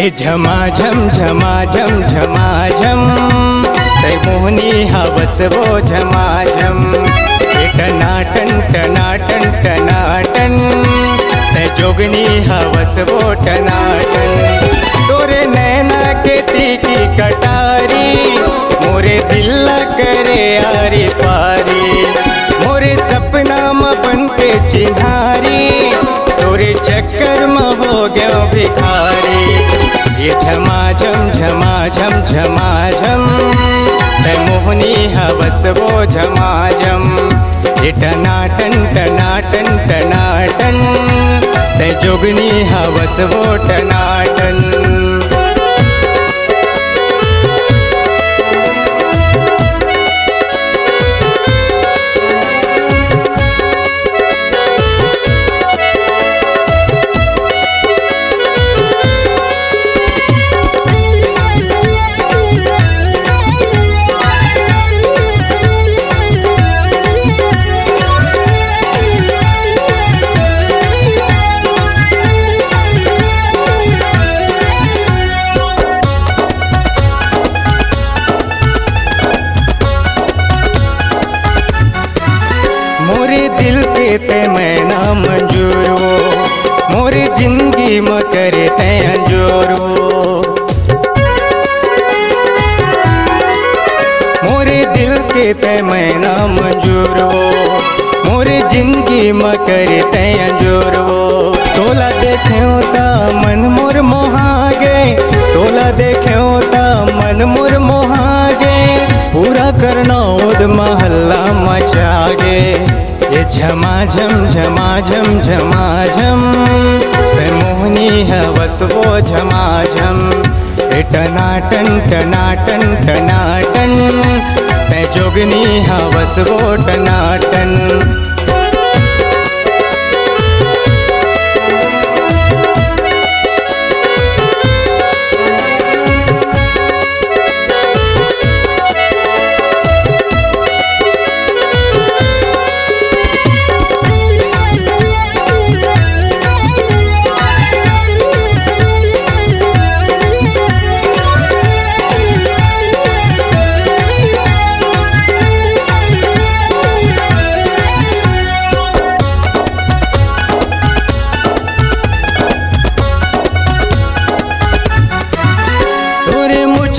ए झमाझम झमाझम झमाझम तै मोहनी हवस वो झमाझम। ए टनाटन टनाटन टनाटन तै जोगनी हवस वो टनाटन। तोरे नैना के तीखी कटारी मोरे दिल करे आरी पारी। मोरे सपना में बन के चिन्हारी तोरे चक्कर में हो गया भिखारी। ये झमाझम झमाझम झमाझम तै मोहनी हवस वो झमाझम। ये टनाटन टनाटन टनाटन तै जोगनी हवस वो टनाटन। मोरे दिल के ते मैना मंजूर वो मोरे जिंदगी में करे ते अंजोर वो। मोरे दिल के ते मैना मंजूर वो मोरे जिंदगी में करे ते अंजोर वो। तोला देख्यो ता मन मोर मोहागे तोला देख्यो ता मन मोर मोहागे। पूरा करना उद महल्ला मचागे। ये झमाझम झमाझम झमाझम तै मोहनी हवस वो झमाझम। ए टनाटन टनाटन टनाटन तै जोगनी हवस वो टनाटन।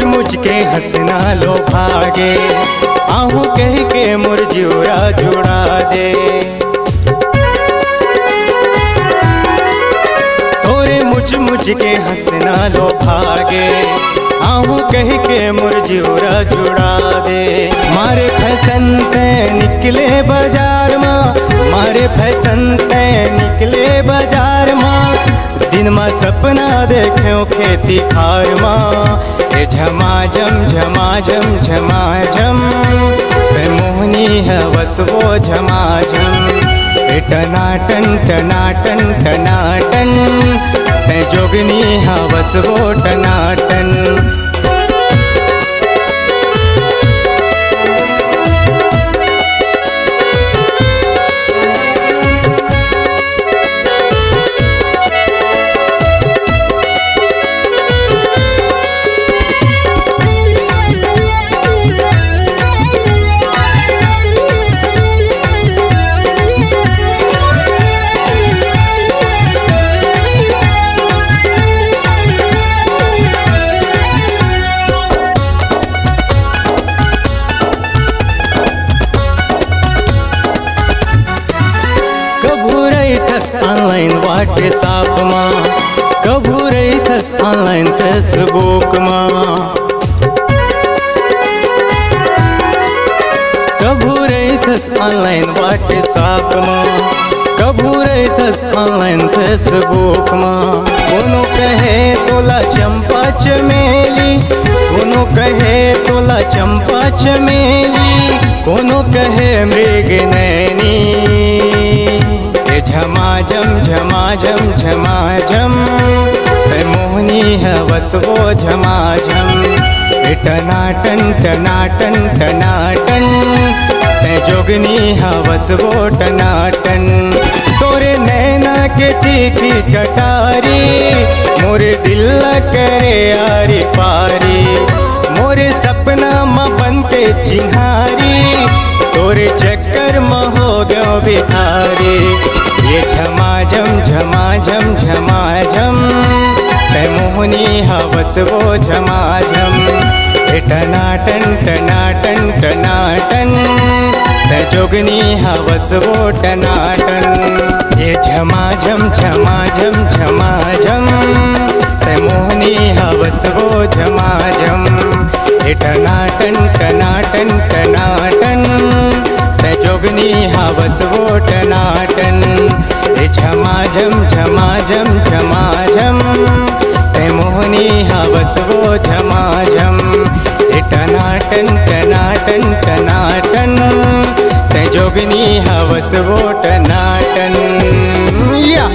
मुझ के हंसना लो भागे आहू कह के मुरझोरा जुड़ा दे। तोरे मुझ के हंसना लो भागे आहू कह के मुरझोरा जुड़ा दे। मारे फैशन ते निकले बाजार में मारे फैशन ते निकले बाजार में। दिन में सपना देखो खेती खार माँ। ये झमाझम झमाझम झमाझम तै मोहनी हवस वो झमाझम। ए टनाटन टनाटन टनाटन तै जोगनी हवस वो टनाटन। ऑनलाइन व्हाट्सएप माँ कभू रही थस ऑनलाइन फेसबुक माँ। कभू रही थस ऑनलाइन व्हाट्सएप माँ कभू रही थस ऑनलाइन फेसबुक माँ। कोनो कहे तोला चंपा चमेली कोनो कहे तोला चंपा चमेली कोनो कहे मृग नैनी। झमाझम झमाझम झमाझम तै मोहनी हवस वो झमाझम। ए टनाटन टनाटन टनाटन तै जोगनी हवस वो टनाटन। तोरे नैना के तीखी कटारी, मोरे दिल करे आरी पारी। मोरे सपना म बनते चिन्हारी, तोरे चक्कर में हो गयो भिखारी। ये झमाझम झमाझम झमाझम, तै मोहनी हवस वो झमाझम। हे टनाटन टनाटन टनाटन, तै जोगनी हवस वो टनाटन। ये झमाझम झमाझम झमाझम, तै मोहनी हवस वो झमाझम। हे टनाटन टनाटन टनाटन, तै जोगनी हवस वो टनाटन। हे झमाझम झमाझम झमाझम, तै मोहनी हवस वो झमाझम। हे टनाटन टनाटन टनाटन, तै जोगनी हवस वो टनाटन। या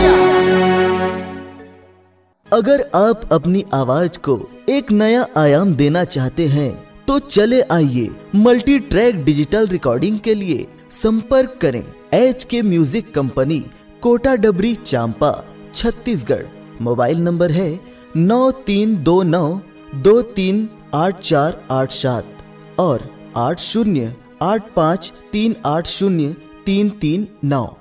अगर आप अपनी आवाज को एक नया आयाम देना चाहते हैं तो चले आइए मल्टी ट्रैक डिजिटल रिकॉर्डिंग के लिए संपर्क करें HK म्यूजिक कंपनी, कोटा डबरी, चांपा, छत्तीसगढ़। मोबाइल नंबर है 9329238487 और 8085380339।